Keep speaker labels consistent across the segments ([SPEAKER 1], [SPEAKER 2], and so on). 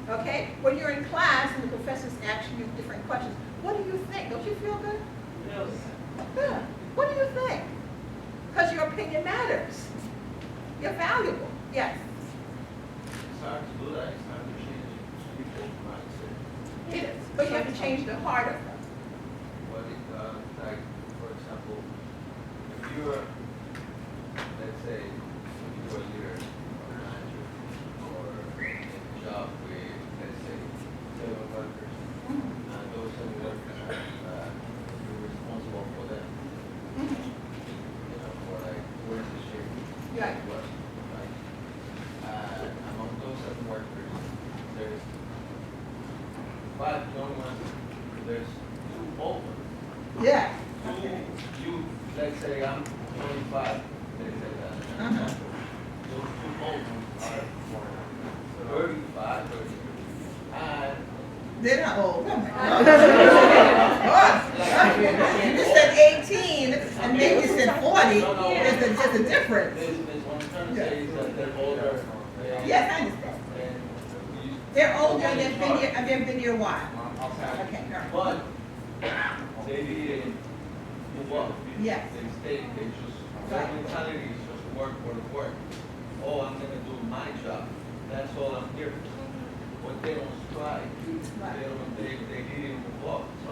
[SPEAKER 1] Okay? When you're in class and the professor's asking you different questions, what do you think? Don't you feel good?
[SPEAKER 2] Yes.
[SPEAKER 1] Good. What do you think? Because your opinion matters. You're valuable. Yes.
[SPEAKER 2] It's hard to do that. It's hard to change people's mindset.
[SPEAKER 1] It is. But you have to change the heart of them.
[SPEAKER 2] But like, for example, if you're, let's say, if you're a leader or a manager or in a job with, let's say, 7 workers, and those 7 workers you're responsible for them. You know, for like, where's the shape?
[SPEAKER 1] Right.
[SPEAKER 2] What? Right? Among those 7 workers, there's 5 young ones, there's 2 old ones.
[SPEAKER 1] Yeah.
[SPEAKER 2] You, let's say I'm 25, let's say that.
[SPEAKER 1] Uh-huh.
[SPEAKER 2] Those 2 old ones are 35, 30. And
[SPEAKER 1] They're not old. Oh, my
[SPEAKER 2] like,
[SPEAKER 1] you just said 18 and maybe you said 40.
[SPEAKER 2] No, no.
[SPEAKER 1] There's a difference.
[SPEAKER 2] there's what I'm trying to say is that they're older.
[SPEAKER 1] Yes, I understand.
[SPEAKER 2] And
[SPEAKER 1] They're older and they've been here a while. Okay, all right.
[SPEAKER 2] But they didn't move up.
[SPEAKER 1] Yes.
[SPEAKER 2] They stayed, they just, their
[SPEAKER 1] Right.
[SPEAKER 2] mentality is just work for the work. Oh, I'm gonna do my job. That's all I'm here for. But they don't strive.
[SPEAKER 1] Right.
[SPEAKER 2] They didn't move up. So,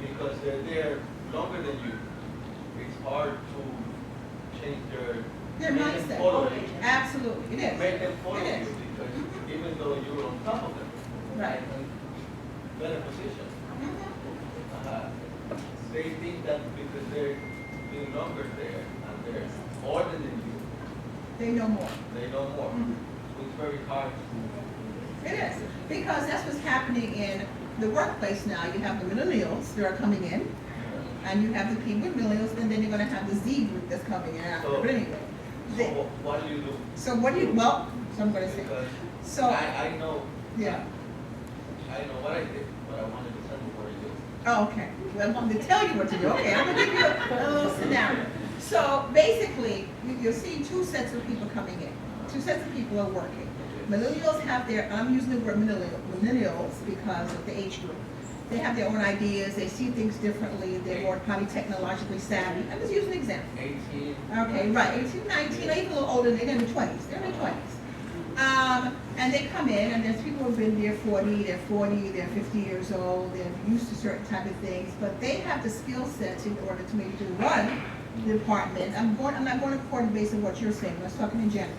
[SPEAKER 2] because they're there longer than you, it's hard to change their
[SPEAKER 1] Their
[SPEAKER 2] make them
[SPEAKER 1] mindset.
[SPEAKER 2] follow you.
[SPEAKER 1] Absolutely, it is.
[SPEAKER 2] Make them follow
[SPEAKER 1] It
[SPEAKER 2] you
[SPEAKER 1] is.
[SPEAKER 2] because even though you're on top of them,
[SPEAKER 1] Right.
[SPEAKER 2] in better position.
[SPEAKER 1] Mhm.
[SPEAKER 2] They think that because they're being longer there and they're older than you,
[SPEAKER 1] They know more.
[SPEAKER 2] they know more.
[SPEAKER 1] Mhm.
[SPEAKER 2] So it's very hard to.
[SPEAKER 1] It is, because that's what's happening in the workplace now. You have the millennials that are coming in, and you have the people with millennials, and then you're gonna have the Z group that's coming in after.
[SPEAKER 2] So-
[SPEAKER 1] But anyway,
[SPEAKER 2] So
[SPEAKER 1] they-
[SPEAKER 2] what do you do?
[SPEAKER 1] so what do you, well, so I'm gonna say,
[SPEAKER 2] Because
[SPEAKER 1] so,
[SPEAKER 2] I know,
[SPEAKER 1] yeah.
[SPEAKER 2] I know what I did, but I wanted to tell you what I do.
[SPEAKER 1] Oh, okay. Well, I'm going to tell you what to do. Okay, I'm going to give you a little scenario. So basically, you'll see 2 sets of people coming in. 2 sets of people are working. Millennials have their, I'm using the word millennials because of the age group. They have their own ideas, they see things differently, they're more probably technologically savvy. I'm just using an example.
[SPEAKER 2] 18.
[SPEAKER 1] Okay, right, 18, 19, or even a little older, they're in their 20s. They're in their 20s. And they come in, and there's people who've been there 40, they're 40, they're 50 years old, they're used to certain type of things, but they have the skill sets in order to maybe to run the department. I'm not going according based on what you're saying, I was talking in general.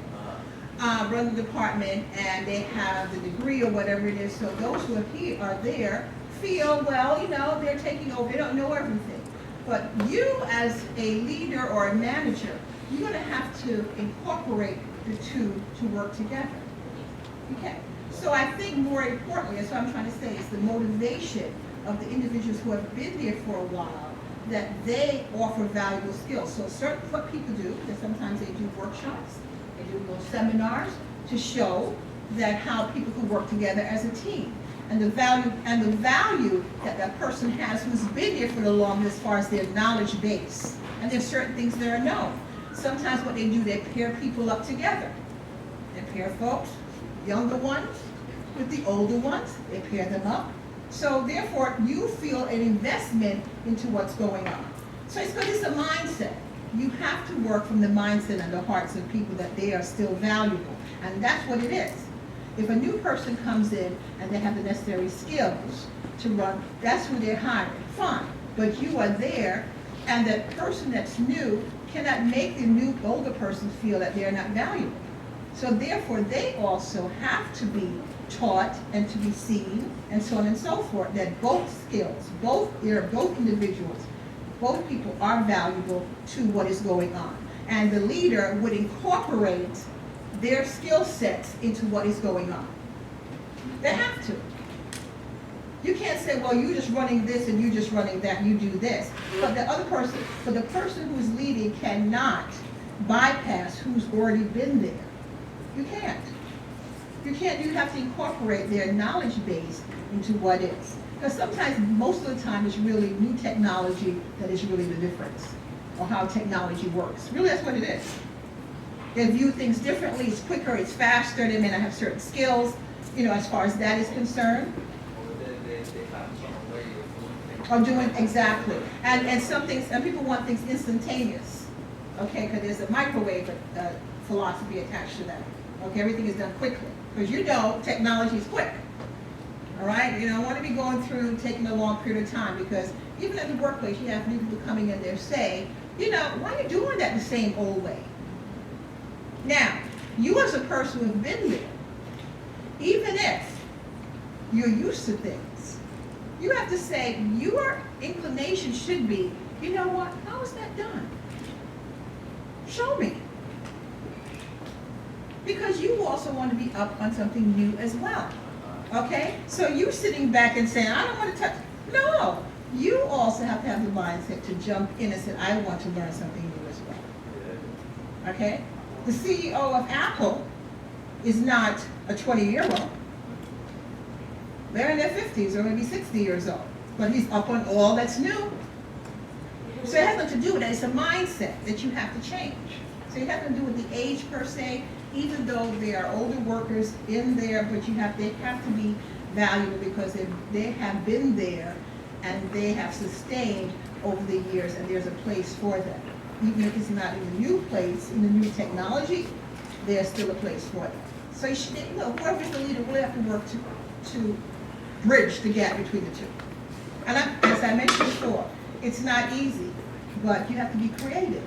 [SPEAKER 1] Run the department, and they have the degree or whatever it is, so those who are there feel, well, you know, they're taking over, they don't know everything. But you as a leader or a manager, you're going to have to incorporate the 2 to work together. Okay, so I think more importantly, that's what I'm trying to say, is the motivation of the individuals who have been there for a while, that they offer valuable skills. So certain, what people do, that sometimes they do workshops, they do little seminars to show that how people can work together as a team. And the value that that person has who's been here for the longest as far as their knowledge base. And there's certain things that are known. Sometimes what they do, they pair people up together. They pair folks, younger ones with the older ones, they pair them up. So therefore, you feel an investment into what's going on. So it's because it's a mindset. You have to work from the mindset and the hearts of people that they are still valuable. And that's what it is. If a new person comes in and they have the necessary skills to run, that's who they're hiring, fine. But you are there, and that person that's new cannot make the new older person feel that they're not valuable. So therefore, they also have to be taught and to be seen, and so on and so forth, that both skills, both individuals, both people are valuable to what is going on. And the leader would incorporate their skill sets into what is going on. They have to. You can't say, well, you're just running this and you're just running that, you do this. But the other person, but the person who's leading cannot bypass who's already been there. You can't. You can't, you have to incorporate their knowledge base into what is. Because sometimes, most of the time, it's really new technology that is really the difference, or how technology works. Really, that's what it is. They view things differently, it's quicker, it's faster, they may not have certain skills, as far as that is concerned.
[SPEAKER 2] Or they have some way of doing things.
[SPEAKER 1] Or doing, exactly. And some things, and people want things instantaneous, okay, because there's a microwave philosophy attached to that. Okay, everything is done quickly, because technology is quick. All right, you don't want to be going through, taking a long period of time, because even in the workplace, you have people coming in there say, why are you doing that the same old way? Now, you as a person who have been there, even if you're used to things, you have to say your inclination should be, you know what, how is that done? Show me. Because you also want to be up on something new as well. Okay? So you sitting back and saying, I don't want to touch. No. You also have to have the mindset to jump in and say, I want to learn something new as well. Okay? The CEO of Apple is not a 20-year-old. They're in their 50s or maybe 60 years old. But he's up on all that's new. So it has nothing to do with that. It's a mindset that you have to change. So it has nothing to do with the age per se, even though there are older workers in there, but they have to be valuable because they have been there and they have sustained over the years, and there's a place for them. Even if it's not in the new place, in the new technology, there's still a place for them. So whoever's the leader will have to work to bridge the gap between the two. And as I mentioned before, it's not easy, but you have to be creative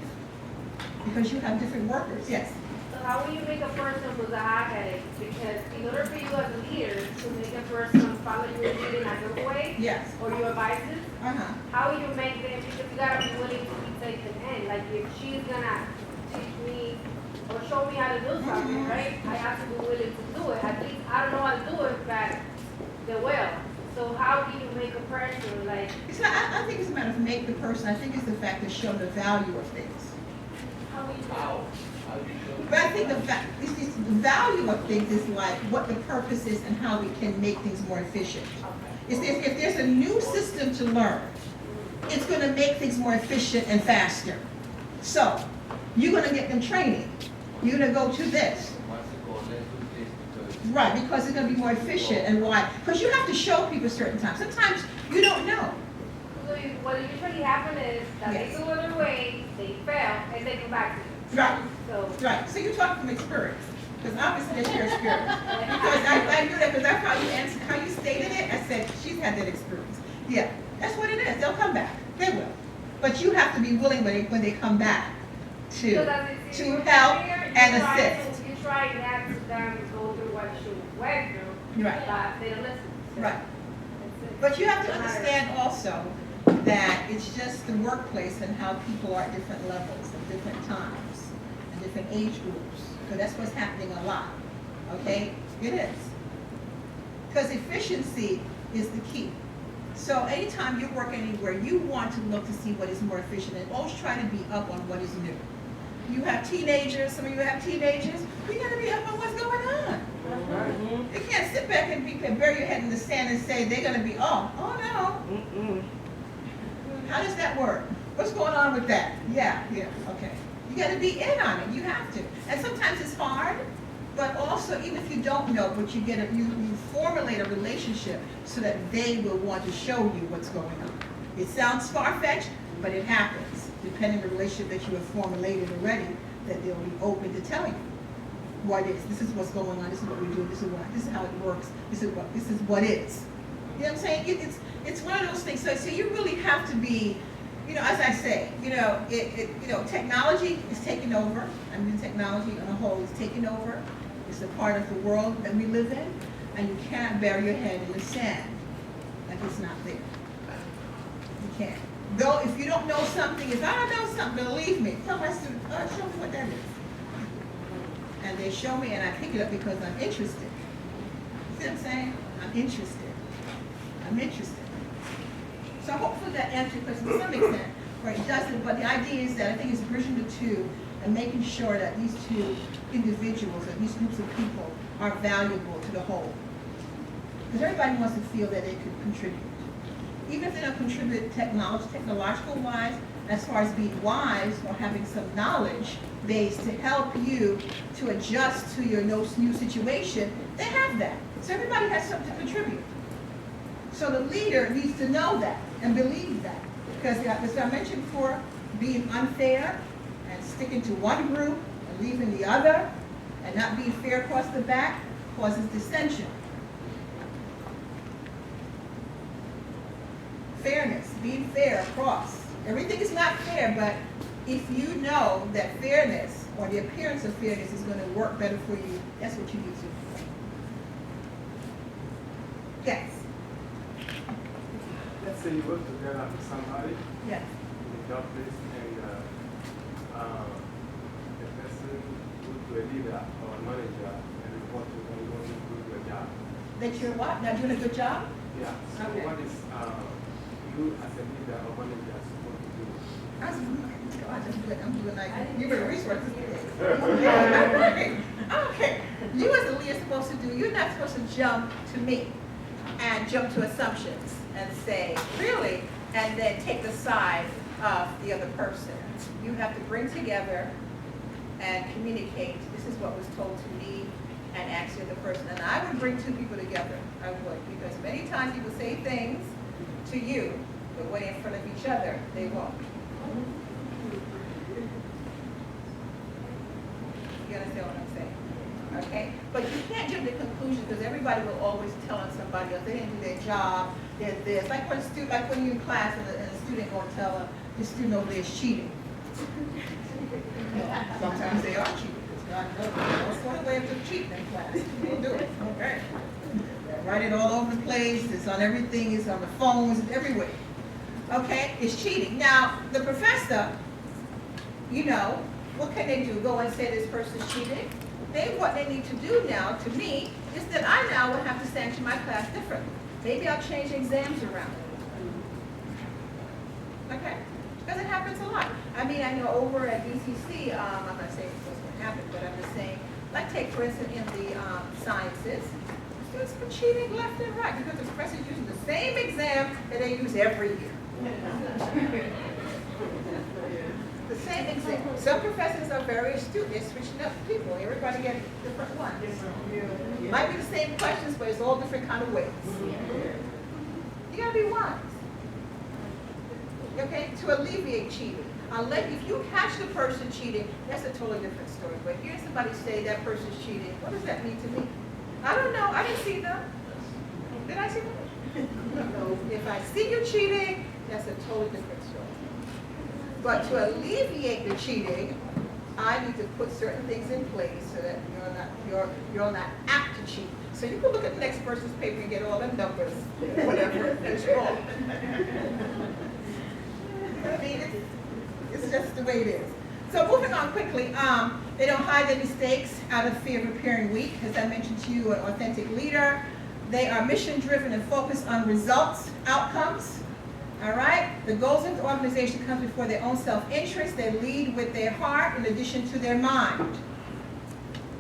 [SPEAKER 1] because you have different workers. Yes?
[SPEAKER 3] So how will you make a person who's a hot-headed? Because in order for you as a leader to make a person follow your lead in a good way,
[SPEAKER 1] Yes.
[SPEAKER 3] or your advices, how will you make them, because you gotta be willing to be taken in. Like if she's gonna teach me or show me how to do something, right? I have to be willing to do it. At least I don't know how to do it, but they will. So how do you make a person like?
[SPEAKER 1] It's not, I think it's a matter of make the person. I think it's the fact to show the value of things.
[SPEAKER 3] How will you do
[SPEAKER 2] How?
[SPEAKER 3] it?
[SPEAKER 2] How do you show?
[SPEAKER 1] But I think the value of things is like what the purpose is and how we can make things more efficient. If there's a new system to learn, it's going to make things more efficient and faster. So you're going to get them training. You're going to go to this.
[SPEAKER 2] Once you go, let's do this because.
[SPEAKER 1] Right, because it's going to be more efficient. And why? Because you have to show people certain times. Sometimes you don't know.
[SPEAKER 3] So what usually happens is that
[SPEAKER 1] Yes.
[SPEAKER 3] they go their way, they fail, and they come back to you.
[SPEAKER 1] Right.
[SPEAKER 3] So
[SPEAKER 1] Right, so you're talking from experience, because obviously that's your experience. Because I knew that, because that's how you answered, how you stated it, I said, she's had that experience. Yeah, that's what it is, they'll come back, they will. But you have to be willing when they come back
[SPEAKER 3] so
[SPEAKER 1] to
[SPEAKER 3] that it's
[SPEAKER 1] to
[SPEAKER 3] your
[SPEAKER 1] help
[SPEAKER 3] career,
[SPEAKER 1] and
[SPEAKER 3] you try
[SPEAKER 1] assist.
[SPEAKER 3] You try not to them go through what you went through,
[SPEAKER 1] Right.
[SPEAKER 3] but they don't listen. So
[SPEAKER 1] Right,
[SPEAKER 3] that's it.
[SPEAKER 1] but you have to
[SPEAKER 3] No matter-
[SPEAKER 1] understand also that it's just the workplace and how people are at different levels, at different times, and different age groups. Because that's what's happening a lot, okay? It is. Because efficiency is the key. So anytime you work anywhere, you want to look to see what is more efficient and always try to be up on what is new. You have teenagers, some of you have teenagers, you gotta be up on what's going on. You can't sit back and bury your head in the sand and say they're gonna be, oh no. How does that work? What's going on with that? Yeah, okay. You gotta be in on it, you have to. And sometimes it's hard, but also even if you don't know, but you formulate a relationship so that they will want to show you what's going on. It sounds far-fetched, but it happens, depending on the relationship that you have formulated already, that they'll be open to tell you what is. This is what's going on, this is what we do, this is how it works, this is what is. You know what I'm saying? It's one of those things. So you really have to be, as I say, technology is taking over. I mean, technology on a whole is taking over. It's a part of the world that we live in, and you can't bury your head in the sand like it's not there. You can't. Though if you don't know something, if I don't know something, believe me, tell my student, show me what that is. And they show me, and I pick it up because I'm interested. See what I'm saying? I'm interested. So hopefully that answers your question to some extent, or it doesn't, but the idea is that I think it's bridging the two and making sure that these two individuals or these groups of people are valuable to the whole. Because everybody wants to feel that they could contribute. Even if they don't contribute technological wise, as far as being wise or having some knowledge base to help you to adjust to your new situation, they have that. So everybody has something to contribute. So the leader needs to know that and believe that. Because as I mentioned before, being unfair and sticking to one group and leaving the other and not being fair across the back causes dissension. Fairness, being fair across. Everything is not fair, but if you know that fairness or the appearance of fairness is going to work better for you, that's what you need to do. Yes.
[SPEAKER 4] Let's say you work together with somebody
[SPEAKER 1] Yes.
[SPEAKER 4] in the job place and the person goes to a leader or a manager and report to them, you want to do your job.
[SPEAKER 1] That you're what? Not doing a good job?
[SPEAKER 4] Yeah. So
[SPEAKER 1] Okay.
[SPEAKER 4] what is you as a leader or manager supposed to do?
[SPEAKER 1] I'm doing like human resources. Okay. You as a leader are supposed to do, you're not supposed to jump to me and jump to assumptions and say, really, and then take the side of the other person. You have to bring together and communicate, this is what was told to me, and ask the other person. And I would bring two people together, I would, because many times people say things to you, but when in front of each other, they won't. You understand what I'm saying? Okay? But you can't jump to conclusions because everybody will always tell on somebody else. They didn't do their job, they're this. Like when you're in class and a student going to tell the student over there is cheating. Sometimes they are cheating. Because God knows that's one way of cheating in class. People do it. Okay. They write it all over the place. It's on everything. It's on the phones. It's everywhere. Okay? It's cheating. Now, the professor, you know, what can they do? Go and say this person's cheating? What they need to do now, to me, is that I now will have to sanction my class differently. Maybe I'll change exams around. Okay? Because it happens a lot. I mean, I know over at BCC, I'm not saying it's going to happen, but I'm just saying, like take for instance in the sciences, students been cheating left and right because the professor is using the same exam that they use every year. The same exam. Some professors are very astute. They're switching up people. Everybody gets different ones. It might be the same questions, but it's all different kind of ways. You gotta be wise. Okay? To alleviate cheating. If you catch the person cheating, that's a totally different story. But here's somebody say that person's cheating. What does that mean to me? I don't know. I didn't see them. Did I see them? If I see you cheating, that's a totally different story. But to alleviate the cheating, I need to put certain things in place so that you're not apt to cheat. So you can look at the next person's paper and get all them numbers, whatever is wrong. I mean, it's just the way it is. So moving on quickly, they don't hide their mistakes out of fear of appearing weak. As I mentioned to you, an authentic leader. They are mission-driven and focused on results, outcomes. All right? The goals of the organization comes before their own self-interest. They lead with their heart in addition to their mind.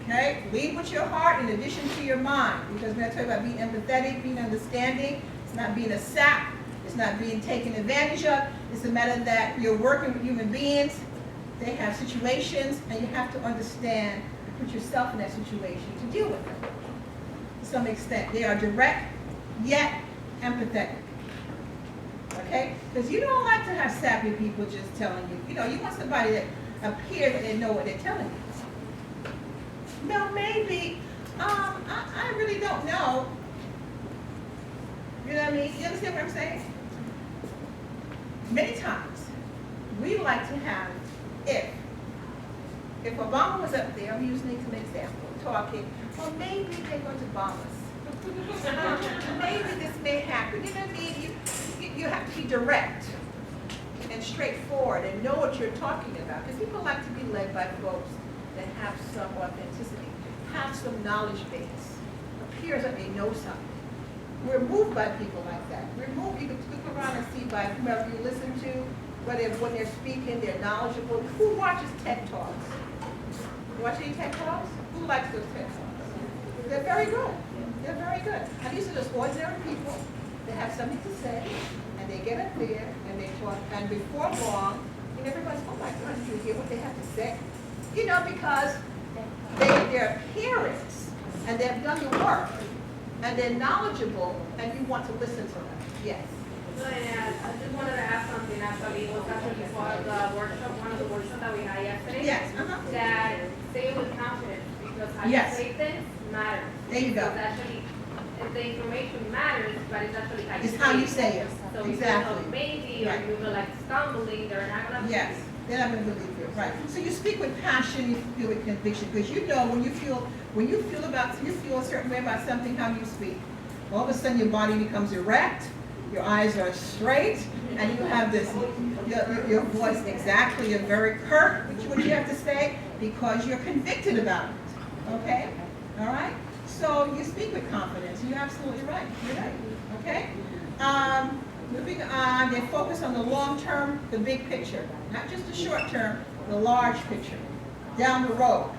[SPEAKER 1] Okay? Lead with your heart in addition to your mind. Because when I talk about being empathetic, being understanding, it's not being a sap. It's not being taken advantage of. It's a matter that you're working with human beings. They have situations, and you have to understand and put yourself in that situation to deal with them. To some extent, they are direct, yet empathetic. Okay? Because you don't like to have sappy people just telling you. You know, you want somebody that appears that they know what they're telling you. No, maybe. I really don't know. You know what I mean? You understand what I'm saying? Many times, we like to have, if Obama was up there, I'm using it as an example, talking, well, maybe they're going to bomb us. Maybe this may happen. You know what I mean? You have to be direct and straightforward and know what you're talking about. Because people like to be led by folks that have some authenticity, have some knowledge base, appears that they know something. We're moved by people like that. We're moved, you can look around and see by whomever you listen to, whether when they're speaking, they're knowledgeable. Who watches TED Talks? Watch any TED Talks? Who likes those TED Talks? They're very good. They're very good. And these are just ordinary people that have something to say, and they get up there and they talk, and before long, and everybody's, oh my God, did you hear what they have to say? You know, because their appearance, and they've done the work, and they're knowledgeable, and you want to listen to them. Yes.
[SPEAKER 3] No, and I just wanted to add something, actually, it was actually part of the workshop, one of the workshops that we had yesterday.
[SPEAKER 1] Yes.
[SPEAKER 3] That say it with confidence, because how you
[SPEAKER 1] Yes.
[SPEAKER 3] say things matters.
[SPEAKER 1] There you go.
[SPEAKER 3] Because actually, the information matters, but it's actually how you
[SPEAKER 1] It's how you say it.
[SPEAKER 3] So if you
[SPEAKER 1] Exactly.
[SPEAKER 3] feel maybe, or
[SPEAKER 1] Right.
[SPEAKER 3] you feel like stumbling, they're not gonna.
[SPEAKER 1] Yes, they're not going to believe you, right? So you speak with passion, you feel with conviction, because you know when you feel a certain way about something, how you speak. All of a sudden, your body becomes erect, your eyes are straight, and you have this your voice exactly and very curt, what you have to say, because you're convicted about it. Okay, all right. So you speak with confidence. You're absolutely right. You're right. Okay. Moving on, they focus on the long term, the big picture, not just the short term, the large picture, down the road.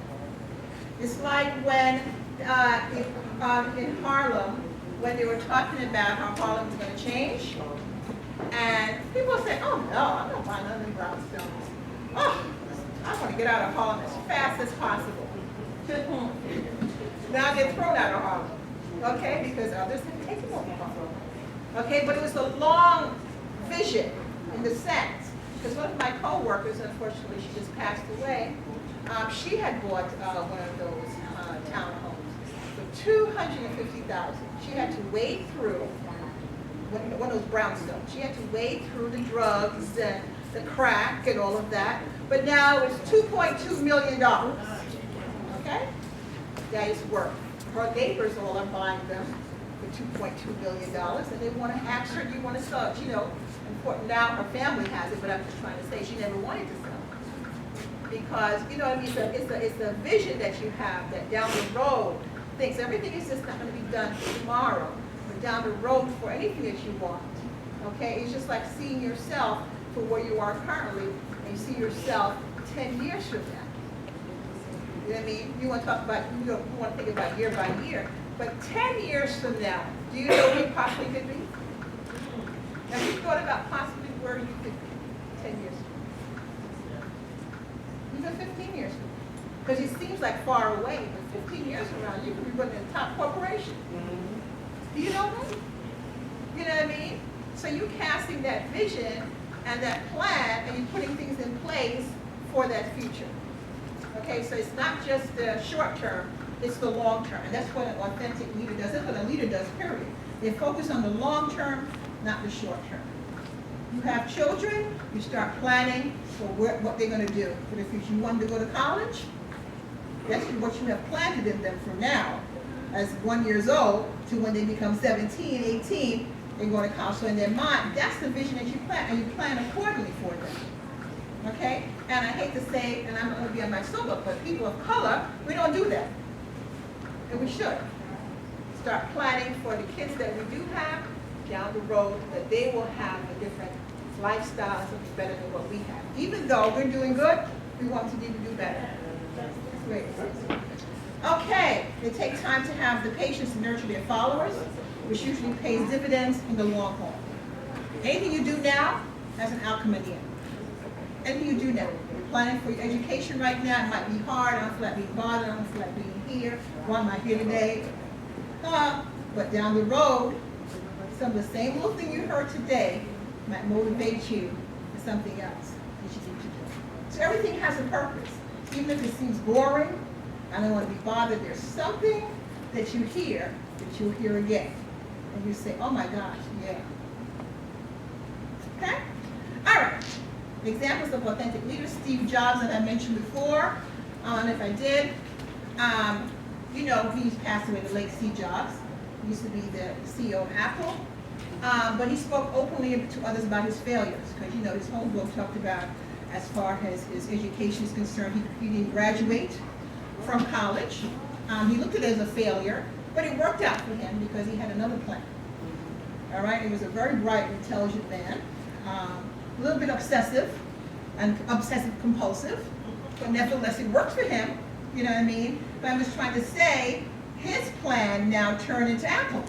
[SPEAKER 1] It's like when in Harlem, when they were talking about how Harlem was going to change, and people say, "Oh no, I'm not buying none of them brownstones. Oh, I want to get out of Harlem as fast as possible." Now they're thrown out of Harlem, okay, because others have taken over Harlem. Okay, but it was a long vision in the sense, because one of my co-workers, unfortunately, she just passed away. She had bought one of those townhomes for $250,000. She had to wade through one of those brownstones. She had to wade through the drugs and the crack and all of that. But now it's $2.2 million. Okay, that is worth. Her neighbors all are buying them for $2.2 million, and they want to ask her, "Do you want to sell it?" You know, important. Now her family has it, but I'm just trying to say she never wanted to sell it because you know what I mean. It's a vision that you have that down the road, thinks everything is just not going to be done tomorrow, but down the road for anything that you want. Okay, it's just like seeing yourself for where you are currently, and you see yourself 10 years from now. You know what I mean? You want to talk about, you want to think about year by year. But 10 years from now, do you know where you possibly could be? Have you thought about possibly where you could be 10 years from now? Even 15 years from now. Because it seems like far away, but 15 years from now, you could be running a top corporation. Do you know that? You know what I mean? So you're casting that vision and that plan, and you're putting things in place for that future. Okay, so it's not just the short term, it's the long term. And that's what an authentic leader does. That's what a leader does, period. They focus on the long term, not the short term. You have children, you start planning for what they're going to do for the future. You want them to go to college? That's what you have planted in them from now, as 1 year old, to when they become 17, 18, they're going to college. So in their mind, that's the vision that you plan, and you plan accordingly for them. Okay? And I hate to say, and I'm going to be on my soapbox, but people of color, we don't do that. And we should. Start planning for the kids that we do have down the road, that they will have a different lifestyle and something better than what we have. Even though we're doing good, we want to need to do better. Great. Okay, they take time to have the patience to nurture their followers, which usually pays dividends in the long haul. Anything you do now has an outcome at the end. Anything you do now. You're planning for your education right now. It might be hard. I don't feel like being bothered. I don't feel like being here. Why am I here today? But down the road, some of the same little thing you heard today might motivate you for something else that you need to do. So everything has a purpose. Even if it seems boring, I don't want to be bothered. There's something that you hear that you'll hear again. And you say, "Oh my gosh, yeah." Okay? All right. Examples of authentic leaders. Steve Jobs, that I mentioned before. And if I did, you know, he's passed away, the late Steve Jobs. He used to be the CEO of Apple. But he spoke openly to others about his failures. Because, you know, his whole book talked about, as far as his education is concerned, he didn't graduate from college. He looked at it as a failure, but it worked out for him because he had another plan. All right, he was a very bright, intelligent man, a little bit obsessive and obsessive-compulsive, but nevertheless it worked for him, you know what I mean? But I'm just trying to say, his plan now turned into Apple.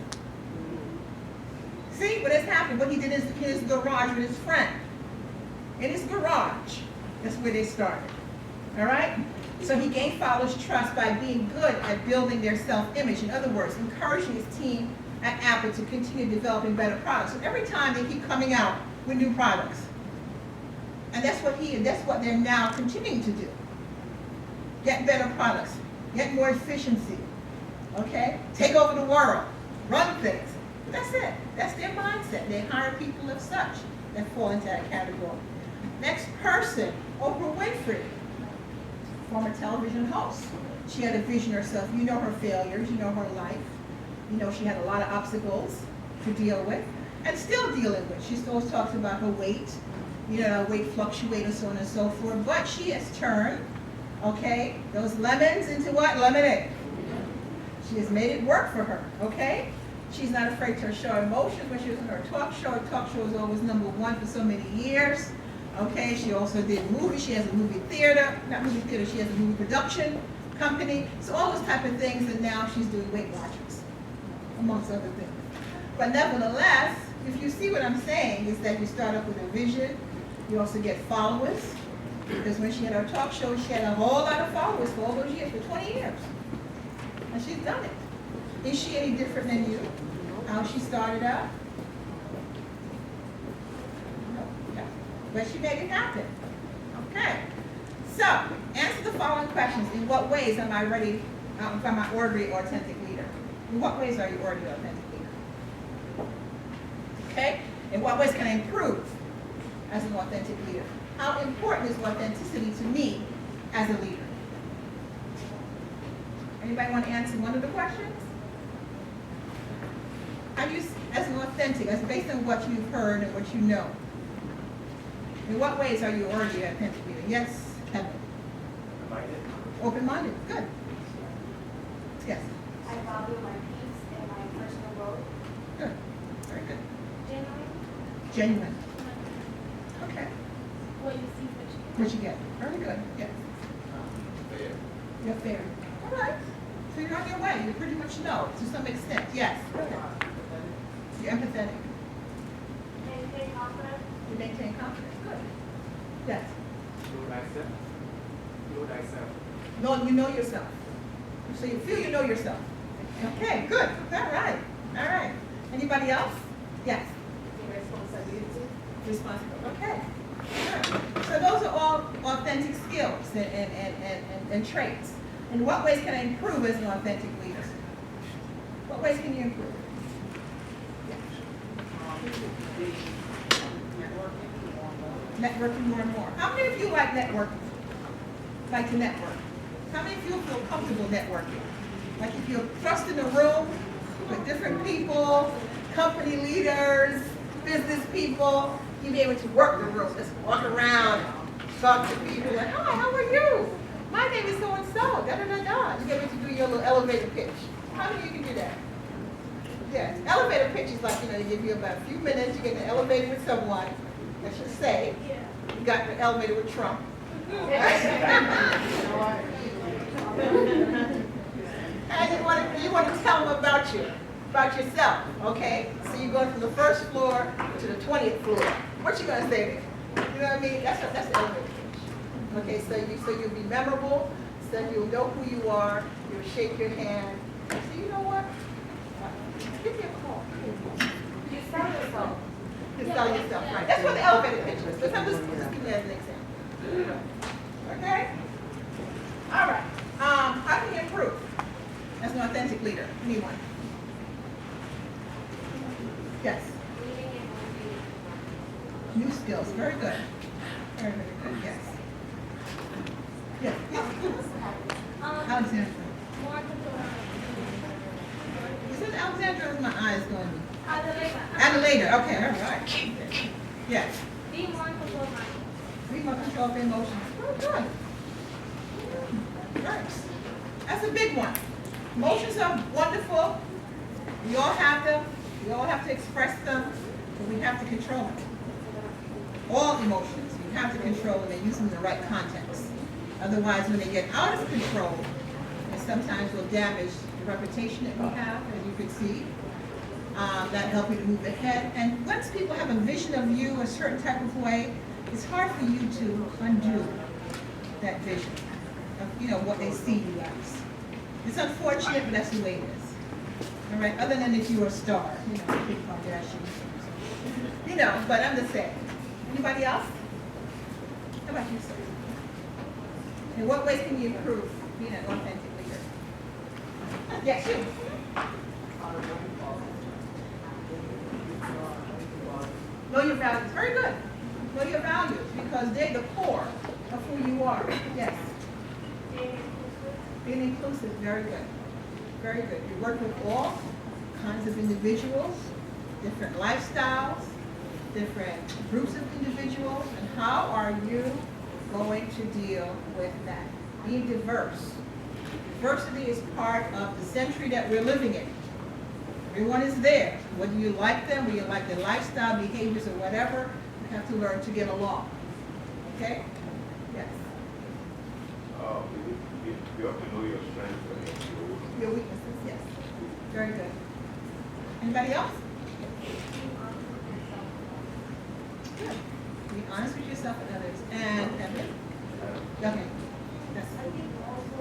[SPEAKER 1] See what has happened? What he did is in his garage with his friend. In his garage, that's where they started. All right? So he gained followers' trust by being good at building their self-image. In other words, encouraging his team at Apple to continue developing better products. So every time they keep coming out with new products. And that's what they're now continuing to do. Get better products, get more efficiency, okay? Take over the world, run things. That's it. That's their mindset. They hire people of such that fall into that category. Next person, Oprah Winfrey, former television host. She had a vision herself. You know her failures, you know her life. You know she had a lot of obstacles to deal with and still dealing with. She always talks about her weight, you know, weight fluctuates and so on and so forth. But she has turned, okay, those lemons into what? Lemonade. She has made it work for her, okay? She's not afraid to show emotions when she was in her talk show. Her talk show was always #1 for so many years. Okay, she also did movies. She has a movie theater, not movie theater, she has a movie production company. So all those type of things, and now she's doing Weight Watchers, amongst other things. But nevertheless, if you see what I'm saying, is that you start up with a vision, you also get followers, because when she had her talk show, she had a whole lot of followers for all those years, for 20 years. And she's done it. Is she any different than you? How she started out? No. Yeah. But she made it happen. Okay. So, answer the following questions. In what ways am I ready, am I orderly or authentic leader? In what ways are you orderly or authentic leader? Okay? In what ways can I improve as an authentic leader? How important is authenticity to me as a leader? Anybody want to answer one of the questions? How do you, as an authentic, as based on what you've heard and what you know, in what ways are you already an authentic leader? Yes, Heather.
[SPEAKER 4] Open-minded.
[SPEAKER 1] Open-minded, good. Yes,
[SPEAKER 3] I value my peace and my personal growth.
[SPEAKER 1] good, very good.
[SPEAKER 3] Genuine.
[SPEAKER 1] Genuine. Okay,
[SPEAKER 3] What you see, what you
[SPEAKER 1] what you get? Very good, yes.
[SPEAKER 2] Fair.
[SPEAKER 1] You're fair. All right, so you're on your way. You pretty much know to some extent. Yes, go ahead. You're empathetic.
[SPEAKER 3] maintain confidence.
[SPEAKER 1] You maintain confidence. Good. Yes.
[SPEAKER 4] Know thyself. Know thyself.
[SPEAKER 1] No, you know yourself. So you feel you know yourself. Okay, good. All right. All right. Anybody else? Yes.
[SPEAKER 3] Responsibility.
[SPEAKER 1] Responsible. Okay. Good. So those are all authentic skills and traits. In what ways can I improve as an authentic leader? What ways can you improve? Networking more and more. How many of you like networking? Like to network? How many of you feel comfortable networking? Like if you're thrust in a room with different people, company leaders, business people, you'll be able to work the room, just walk around, talk to people, like, hi, how are you? My name is so-and-so, da-da-da-da. You get able to do your little elevator pitch. How many of you can do that? Yes, elevator pitch is like, they give you about a few minutes, you get in the elevator with someone, let's just say, you got the elevator with Trump. And you want to tell them about yourself, okay? So you're going from the first floor to the 20th floor. What you gonna say? You know what I mean? That's the elevator pitch. Okay, so you'll be memorable, so you'll know who you are, you'll shake your hand. So you know what? Give me a call.
[SPEAKER 3] You sell yourself.
[SPEAKER 1] You sell yourself, right? That's what the elevator pitch is. Let's just give me as an example. Okay? All right. How can you improve as an authentic leader? Anyone? Yes.
[SPEAKER 3] Leading and motivating.
[SPEAKER 1] New skills. Very good. Very, very good. Yes. Yes. Yes. Alexandra.
[SPEAKER 3] More control.
[SPEAKER 1] Is it Alexandra or is my eyes going?
[SPEAKER 3] Adelaide.
[SPEAKER 1] Adelaide. Okay. All right. Yes.
[SPEAKER 3] Be more in control of my
[SPEAKER 1] Be more control of emotions. Very good. Right. That's a big one. Emotions are wonderful. We all have them. We all have to express them, but we have to control them. All emotions, we have to control them and use them in the right context. Otherwise, when they get out of control, it sometimes will damage the reputation that we have, as you can see. That help you to move ahead. And once people have a vision of you a certain type of way, it's hard for you to undo that vision. you know, what they see you as. It's unfortunate, but that's the way it is. All right, other than if you're a star, you know, Kim Kardashian. You know, but I'm the same. Anybody else? How about you, sir? In what ways can you improve being an authentic leader? Yes, you. Know your values. Very good. Know your values because they're the core of who you are. Yes. Being inclusive. Very good. Very good. You work with all kinds of individuals, different lifestyles, different groups of individuals, and how are you going to deal with that? Being diverse. Diversity is part of the century that we're living in. Everyone is there. Whether you like them, whether you like their lifestyle, behaviors, or whatever, you have to learn to get along. Okay? Yes.
[SPEAKER 5] You have to know your strengths and
[SPEAKER 1] Your weaknesses, yes. Very good. Anybody else? Good. Be honest with yourself and others. And Evan? Okay. Yes.
[SPEAKER 6] I think also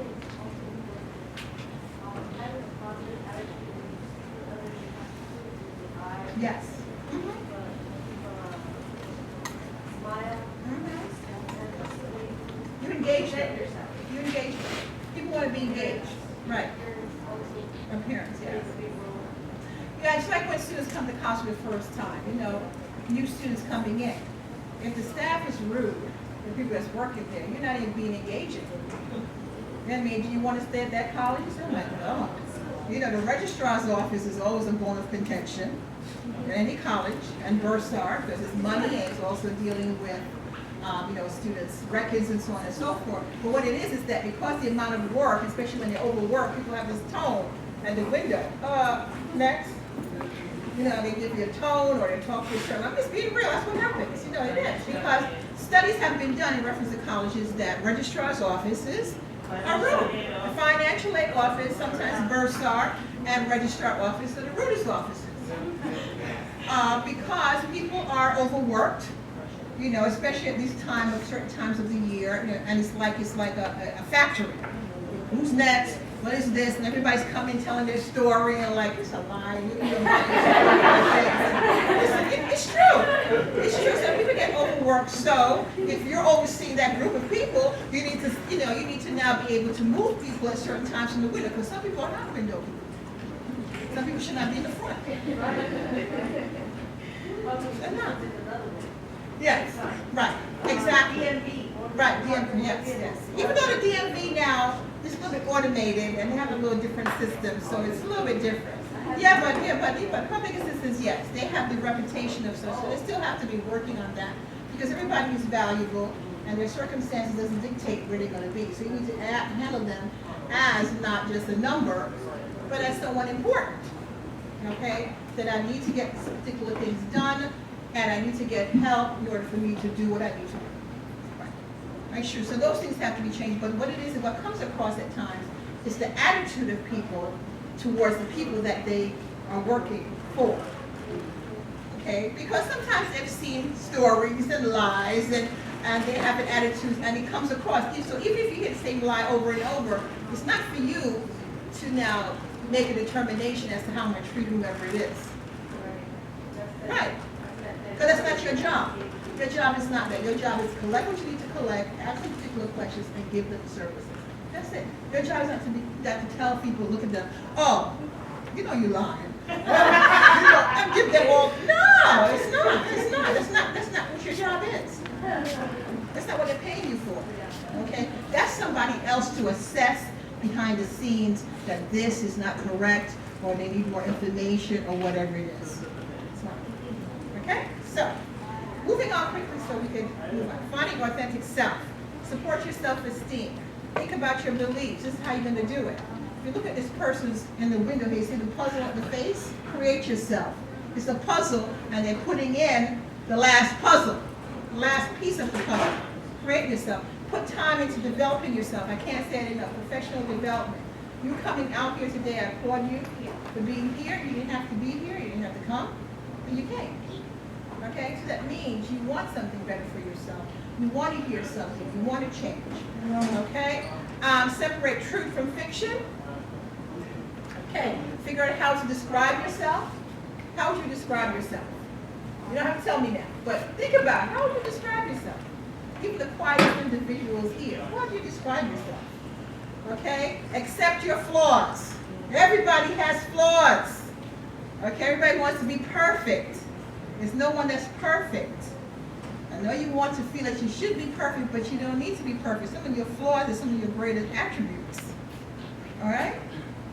[SPEAKER 6] having a positive attitude with others, you have to
[SPEAKER 1] Yes.
[SPEAKER 6] smile.
[SPEAKER 1] You engage them. You engage them. People want to be engaged. Right. Appearance, yes. Yeah, it's like when students come to college for the first time, you know, new students coming in. If the staff is rude, the people that's working there, you're not even being engaging. I mean, do you want to stay at that college? I'm like, no. You know, the registrar's office is always a bone of contention in any college, and bursar, because it's money, and it's also dealing with, you know, students' records and so on and so forth. But what it is that because the amount of work, especially when they overwork, people have this tone at the window. Next. You know, they give you a tone or they talk to you. I'm just being real, that's what happens. You know, it is. Because studies have been done in reference to colleges that registrar's offices are rude. The financial aid office, sometimes bursar, and registrar office are the rudest offices. Because people are overworked, you know, especially at these times of certain times of the year, you know, and it's like a factory. Who's next? What is this? And everybody's coming telling their story and like, it's a lie. It's true. It's true. So people get overworked. So if you're overseeing that group of people, you need to, you know, you need to now be able to move people at certain times in the window because some people are not window people. Some people should not be in the front. They're not. Yes. Right. Exactly. Right, DMV, yes. Even though the DMV now is a little bit automated and they have a little different system, so it's a little bit different. But public assistance, yes, they have the reputation of so they still have to be working on that because everybody is valuable and their circumstances doesn't dictate where they're going to be. So you need to handle them as not just a number, but as someone important. Okay, that I need to get particular things done and I need to get help in order for me to do what I need to do. Right, sure. So those things have to be changed. But what it is and what comes across at times is the attitude of people towards the people that they are working for. Okay? Because sometimes they've seen stories and lies and they have an attitude and it comes across. So even if you hear the same lie over and over, it's not for you to now make a determination as to how I'm going to treat whoever it is. Right. Because that's not your job. Your job is not that. Your job is to collect what you need to collect, ask some particular questions, and give them services. That's it. Your job is not to tell people, look at them, oh, you know you're lying. You know, and give them all. No, it's not. It's not. That's not what your job is. That's not what they're paying you for. Okay? That's somebody else to assess behind the scenes that this is not correct or they need more information or whatever it is. It's not. Okay? So. Moving on quickly so we can move on. Finding authentic self. Support your self-esteem. Think about your beliefs. This is how you're going to do it. If you look at this person's in the window here, you see the puzzle at the face? Create yourself. It's a puzzle, and they're putting in the last puzzle, the last piece of the puzzle. Create yourself. Put time into developing yourself. I can't say it enough. Professional development. You coming out here today, I applaud you for being here. You didn't have to be here. You didn't have to come, but you came. Okay, so that means you want something better for yourself. You want to hear something. You want to change. Okay? Separate truth from fiction. Okay, figure out how to describe yourself. How would you describe yourself? You don't have to tell me now, but think about it. How would you describe yourself? Even the quietest individuals here, how do you describe yourself? Okay, accept your flaws. Everybody has flaws. Okay, everybody wants to be perfect. There's no one that's perfect. I know you want to feel that you should be perfect, but you don't need to be perfect. Some of your flaws are some of your greatest attributes. All right?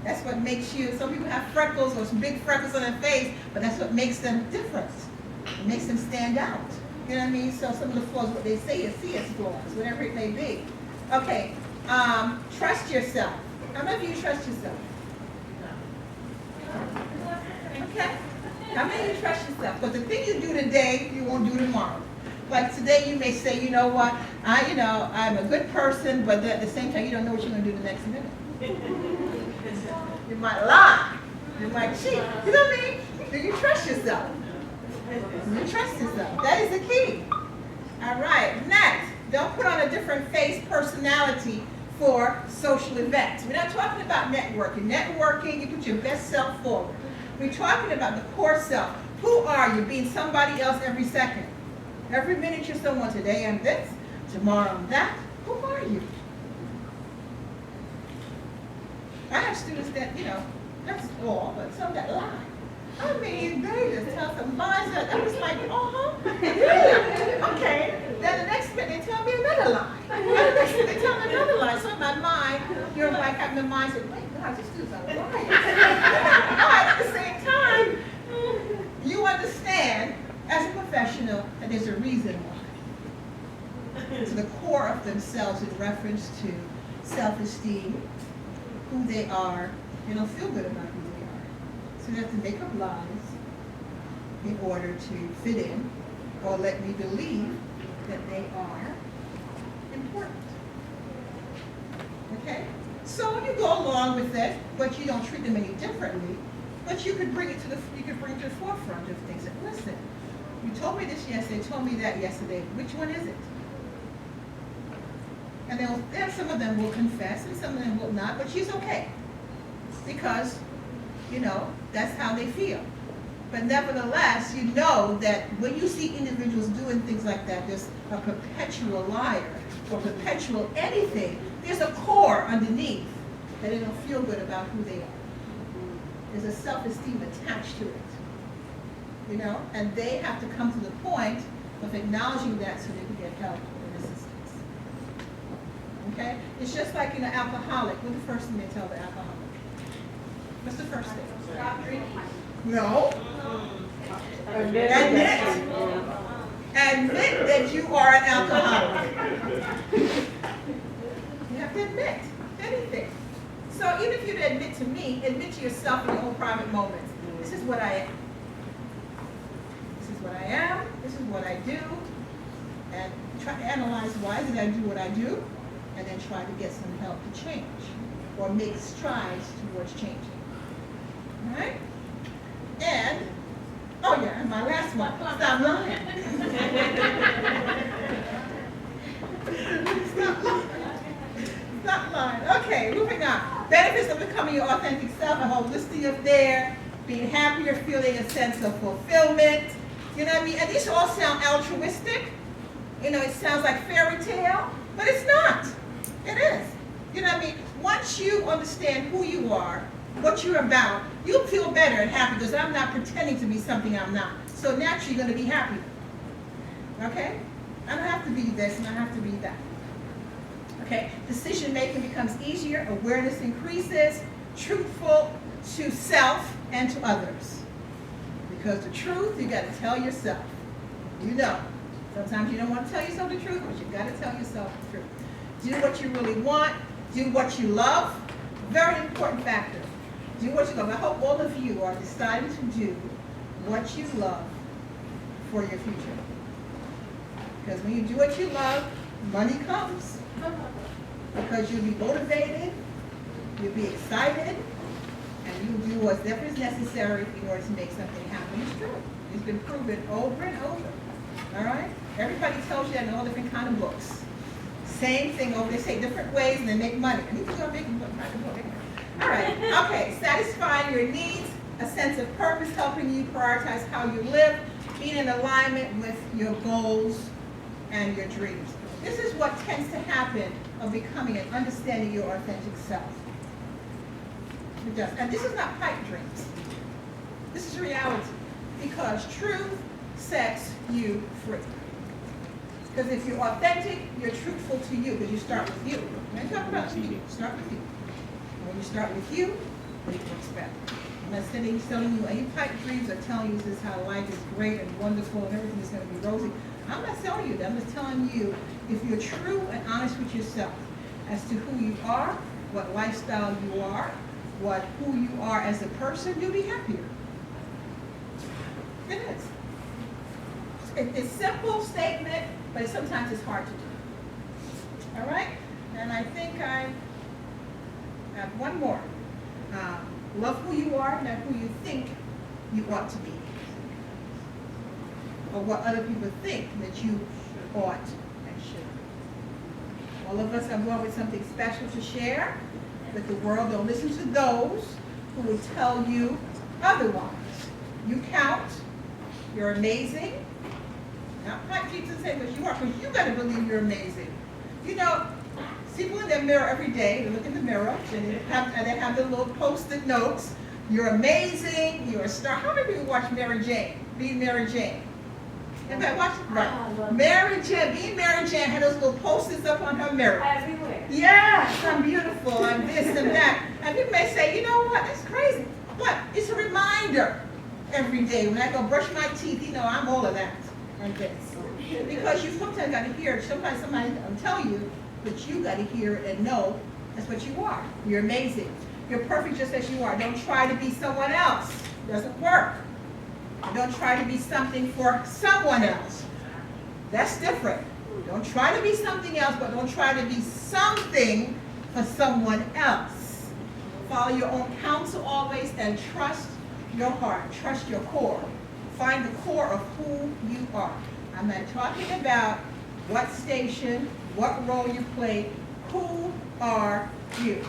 [SPEAKER 1] That's what makes you, some people have freckles or some big freckles on their face, but that's what makes them different. It makes them stand out. You know what I mean? So some of the flaws, what they say is see as flaws, whatever it may be. Okay, trust yourself. How many of you trust yourself? Okay. How many of you trust yourself? Because the thing you do today, you won't do tomorrow. Like today, you may say, you know what, I'm a good person, but at the same time, you don't know what you're going to do the next minute. You might lie. You might cheat. You know what I mean? Do you trust yourself? Do you trust yourself? That is the key. All right. Next, don't put on a different face personality for social events. We're not talking about networking. Networking, you put your best self forward. We're talking about the core self. Who are you? Being somebody else every second. Every minute you're someone. Today I'm this, tomorrow I'm that. Who are you? I have students that, that's all, but some that lie. I mean, they just tell some lies that I was like, really? Okay. Then the next minute they tell me another lie. And the next minute they tell me another lie. So in my mind, you're like having the mindset, wait, God, these students are lying. But at the same time, you understand as a professional that there's a reason why. To the core of themselves in reference to self-esteem, who they are, they don't feel good about who they are. So they have to make up lies in order to fit in or let me believe that they are important. Okay? So you go along with it, but you don't treat them any differently. But you could bring it to the forefront of things. Like, listen, you told me this yesterday, told me that yesterday. Which one is it? And then some of them will confess and some of them will not, but she's okay. Because, that's how they feel. But nevertheless, you know that when you see individuals doing things like that, there's a perpetual liar or perpetual anything, there's a core underneath that they don't feel good about who they are. There's a self-esteem attached to it. And they have to come to the point of acknowledging that so they can get help and assistance. Okay? It's just like an alcoholic. What's the first thing they tell the alcoholic? What's the first thing?
[SPEAKER 3] Stop drinking.
[SPEAKER 1] No. Admit that you are an alcoholic. You have to admit anything. So even if you admit to me, admit to yourself in your own private moments. This is what I am. This is what I am. This is what I do. And try to analyze why did I do what I do, and then try to get some help to change or make strides towards changing. All right? And, and my last one, stop lying. Stop lying. Stop lying. Okay, moving on. Benefits of becoming your authentic self, a whole listing of there, being happier, feeling a sense of fulfillment. You know what I mean? And these all sound altruistic. It sounds like fairy tale, but it's not. It is. You know what I mean? Once you understand who you are, what you're about, you'll feel better and happy because I'm not pretending to be something I'm not. So naturally you're going to be happy. Okay? I don't have to be this and I have to be that. Okay? Decision making becomes easier, awareness increases, truthful to self and to others. Because the truth, you got to tell yourself. Sometimes you don't want to tell yourself the truth, but you got to tell yourself the truth. Do what you really want. Do what you love. Very important factor. Do what you love. I hope all of you are deciding to do what you love for your future. Because when you do what you love, money comes. Because you'll be motivated, you'll be excited, and you'll do whatever is necessary in order to make something happen. It's true. It's been proven over and over. All right? Everybody tells you that in all different kind of books. Same thing over, they say different ways and they make money. And people are making money. All right, okay, satisfying your needs, a sense of purpose, helping you prioritize how you live, being in alignment with your goals and your dreams. This is what tends to happen of becoming and understanding your authentic self. It does. And this is not pipe dreams. This is reality. Because truth sets you free. Because if you're authentic, you're truthful to you, because you start with you. When I talk about you, start with you. And when you start with you, what do you expect? I'm not telling you any pipe dreams or telling you this is how life is great and wonderful and everything is going to be rosy. I'm not telling you that. I'm just telling you, if you're true and honest with yourself as to who you are, what lifestyle you are, who you are as a person, you'll be happier. It is. It's a simple statement, but sometimes it's hard to do. All right? And I think I have one more. Love who you are, not who you think you ought to be. Or what other people think that you ought and should. All of us are born with something special to share with the world. Don't listen to those who will tell you otherwise. You count. You're amazing. Not like Jesus say, but you are, because you got to believe you're amazing. You know, people in their mirror every day, they look in the mirror, and they have the little post-it notes. You're amazing. You're a star. How many people watch Mary Jane? Being Mary Jane. Anybody watch it? Right. Mary Jane, being Mary Jane had those little post-its up on her mirror.
[SPEAKER 3] Everywhere.
[SPEAKER 1] Yes, I'm beautiful. I'm this and that. And people may say, you know what? That's crazy. But it's a reminder every day. When I go brush my teeth, you know, I'm all of that and this. Because you sometimes got to hear, somebody will tell you, but you got to hear it and know that's what you are. You're amazing. You're perfect just as you are. Don't try to be someone else. It doesn't work. Don't try to be something for someone else. That's different. Don't try to be something else, but don't try to be something for someone else. Follow your own counsel always and trust your heart. Trust your core. Find the core of who you are. I'm not talking about what station, what role you play. Who are you?